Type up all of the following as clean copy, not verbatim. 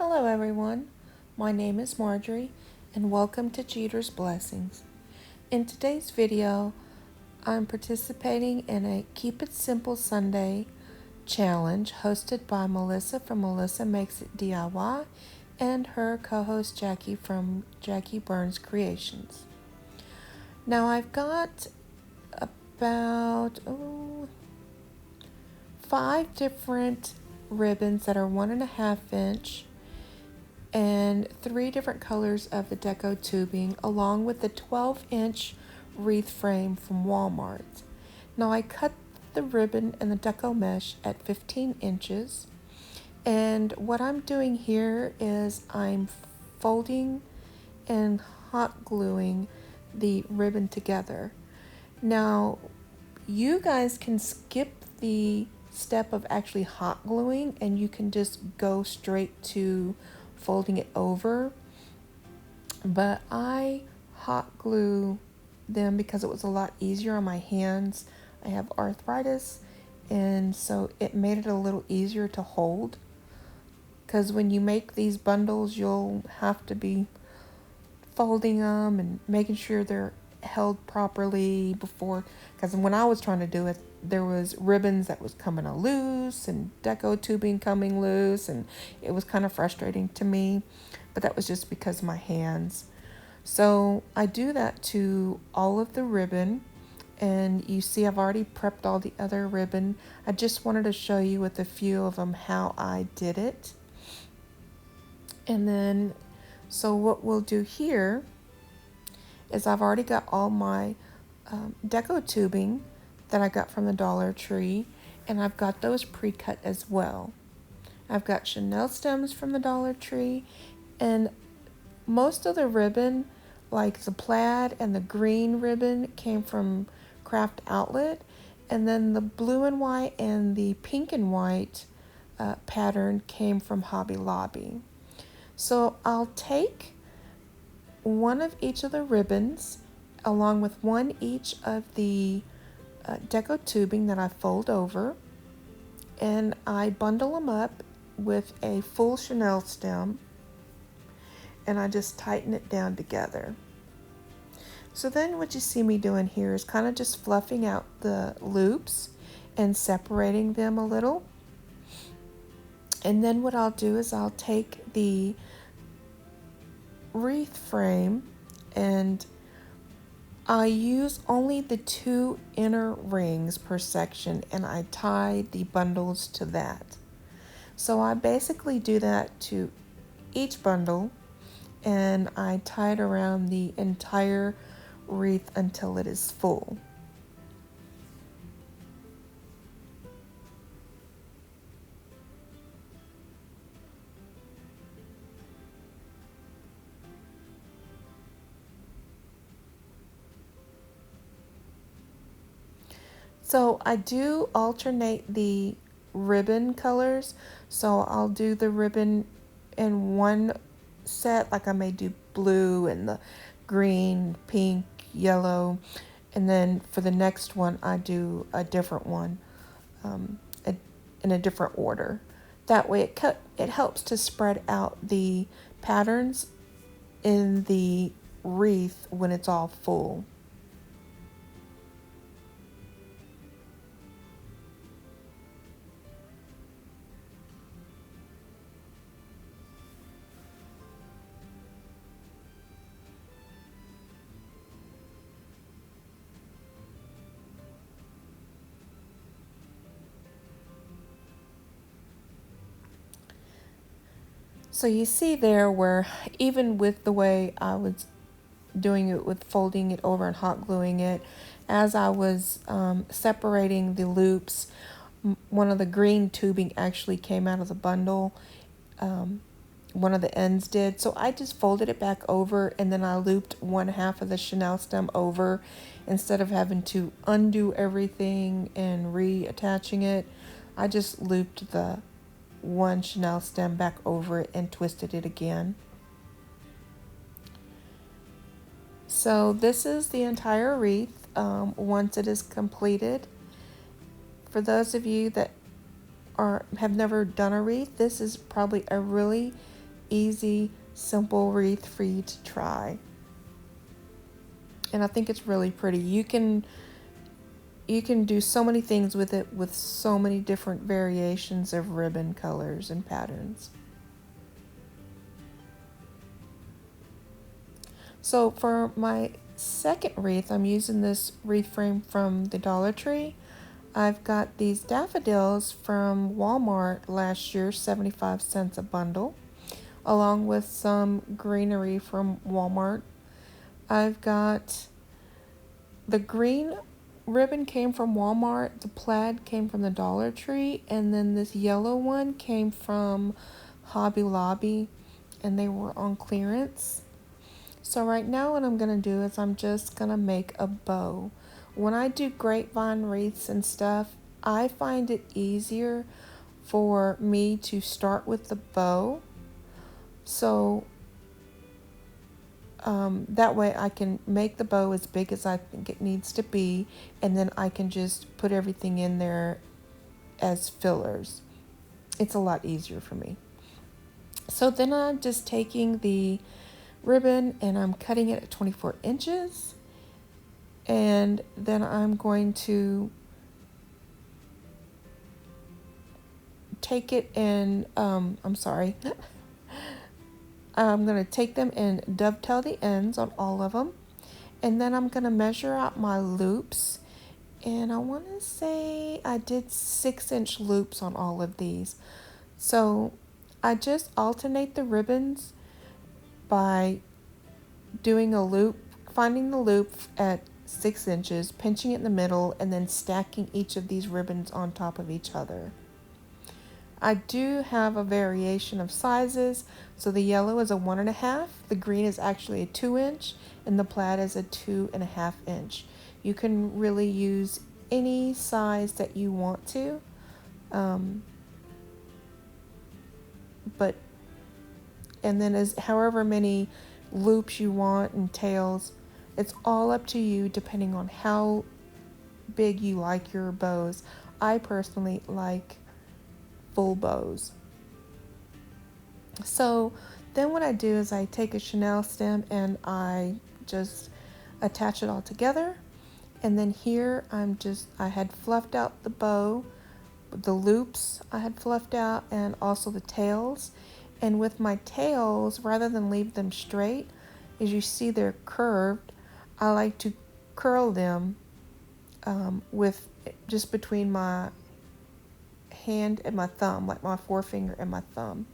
Hello everyone, my name is Marjorie and welcome to Jetersblessings. In today's video, I'm participating in a Keep It Simple Sunday challenge hosted by Melissa from Melissa Makes It DIY and her co-host Jackie from Jackie Burns Creations. Now I've got about 5 different ribbons that are 1.5 inch and 3 different colors of the deco tubing along with the 12-inch wreath frame from Walmart. Now I cut the ribbon and the deco mesh at 15 inches, and what I'm doing here is I'm folding and hot gluing the ribbon together. Now you guys can skip the step of actually hot gluing and you can just go straight to folding it over, but I hot glue them because it was a lot easier on my hands. I have arthritis, and so it made it a little easier to hold, because when you make these bundles you'll have to be folding them and making sure they're held properly before, because when I was trying to do it there was ribbons that was coming loose and deco tubing coming loose, and it was kind of frustrating to me, but that was just because of my hands. So I do that to all of the ribbon, and you see I've already prepped all the other ribbon. I just wanted to show you with a few of them how I did it. And then so what we'll do here is I've already got all my deco tubing that I got from the Dollar Tree, and I've got those pre-cut as well. I've got chenille stems from the Dollar Tree, and most of the ribbon, like the plaid and the green ribbon, came from Craft Outlet, and then the blue and white and the pink and white pattern came from Hobby Lobby. So I'll take one of each of the ribbons along with one each of the deco tubing that I fold over, and I bundle them up with a full chenille stem, and I just tighten it down together. So then what you see me doing here is kind of just fluffing out the loops and separating them a little. And then what I'll do is I'll take the wreath frame, and I use only the 2 inner rings per section, and I tie the bundles to that. So I basically do that to each bundle, and I tie it around the entire wreath until it is full. So I do alternate the ribbon colors. So I'll do the ribbon in one set, like I may do blue and the green, pink, yellow, and then for the next one I do a different one in a different order. That way it helps to spread out the patterns in the wreath when it's all full. So you see there where even with the way I was doing it with folding it over and hot gluing it, as I was separating the loops, one of the green tubing actually came out of the bundle. One of the ends did. So I just folded it back over, and then I looped 1/2 of the chenille stem over instead of having to undo everything and reattaching it. I just looped the one chenille stem back over it and twisted it again. So this is the entire wreath once it is completed. For those of you that have never done a wreath, this is probably a really easy, simple wreath for you to try. And I think it's really pretty. You can do so many things with it, with so many different variations of ribbon colors and patterns. So for my second wreath, I'm using this wreath frame from the Dollar Tree. I've got these daffodils from Walmart last year, 75 cents a bundle, along with some greenery from Walmart. I've got the green ribbon came from Walmart, the plaid came from the Dollar Tree, and then this yellow one came from Hobby Lobby, and they were on clearance. So right now what I'm going to do is I'm just going to make a bow. When I do grapevine wreaths and stuff, I find it easier for me to start with the bow. So that way I can make the bow as big as I think it needs to be, and then I can just put everything in there as fillers. It's a lot easier for me. So then I'm just taking the ribbon and I'm cutting it at 24 inches, and then I'm going to take it and I'm going to take them and dovetail the ends on all of them, and then I'm going to measure out my loops, and I want to say I did 6-inch loops on all of these. So I just alternate the ribbons by doing a loop, finding the loop at 6 inches, pinching it in the middle, and then stacking each of these ribbons on top of each other. I do have a variation of sizes, so the yellow is a 1.5, the green is actually a 2-inch, and the plaid is a 2.5-inch. You can really use any size that you want to, and then as however many loops you want and tails, it's all up to you depending on how big you like your bows. I personally like full bows. So then what I do is I take a chenille stem and I just attach it all together, and then here I had fluffed out the bow, the loops I had fluffed out, and also the tails. And with my tails, rather than leave them straight, as you see they're curved, I like to curl them with just between my hand and my thumb, like my forefinger and my thumb.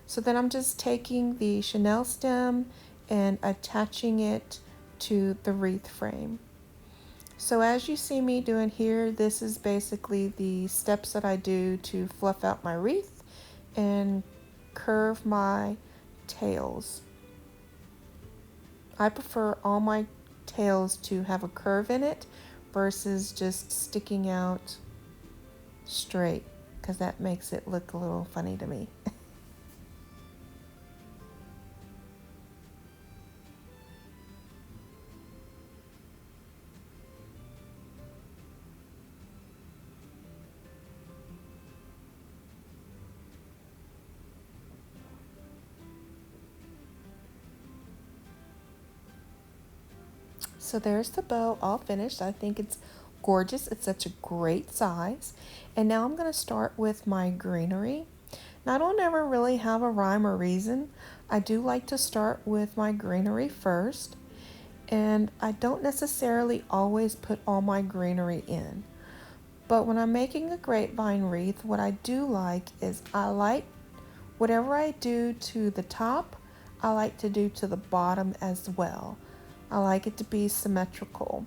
So then I'm just taking the chenille stem and attaching it to the wreath frame. So as you see me doing here, this is basically the steps that I do to fluff out my wreath and curve my tails. I prefer all my tails to have a curve in it versus just sticking out straight, because that makes it look a little funny to me. So there's the bow all finished. I think it's gorgeous. It's such a great size. And now I'm going to start with my greenery. Now I don't ever really have a rhyme or reason. I do like to start with my greenery first. And I don't necessarily always put all my greenery in. But when I'm making a grapevine wreath, what I do like is I like whatever I do to the top, I like to do to the bottom as well. I like it to be symmetrical.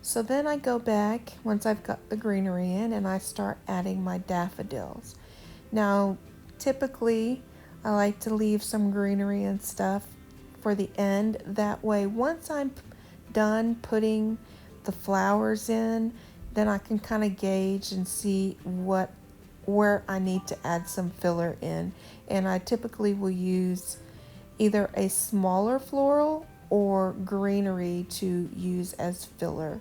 So then I go back once I've got the greenery in and I start adding my daffodils. Now, typically, I like to leave some greenery and stuff for the end. That way, once I'm done putting the flowers in, then I can kind of gauge and see where I need to add some filler in. And I typically will use either a smaller floral or greenery to use as filler.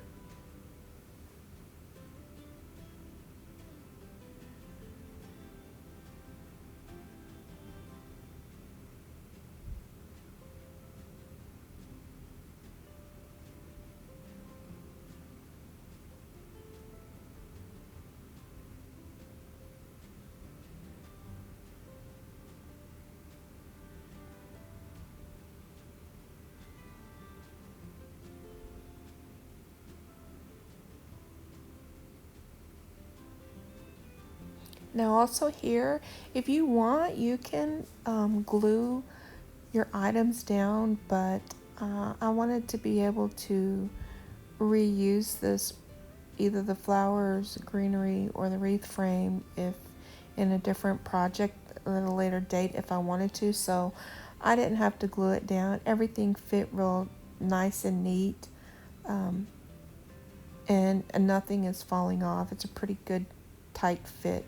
Now also here, if you want, you can glue your items down, but I wanted to be able to reuse this, either the flowers, greenery, or the wreath frame, if in a different project at a later date if I wanted to. So I didn't have to glue it down. Everything fit real nice and neat, um, and nothing is falling off. It's a pretty good tight fit.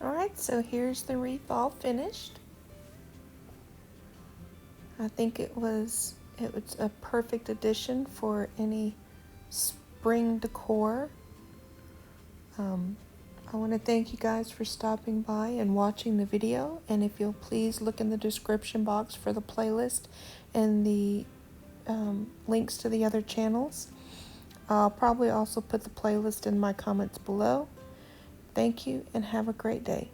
Alright, so here's the wreath all finished. I think it was a perfect addition for any spring decor. Um, I want to thank you guys for stopping by and watching the video, and if you'll please look in the description box for the playlist and the links to the other channels. I'll probably also put the playlist in my comments below. Thank you and have a great day.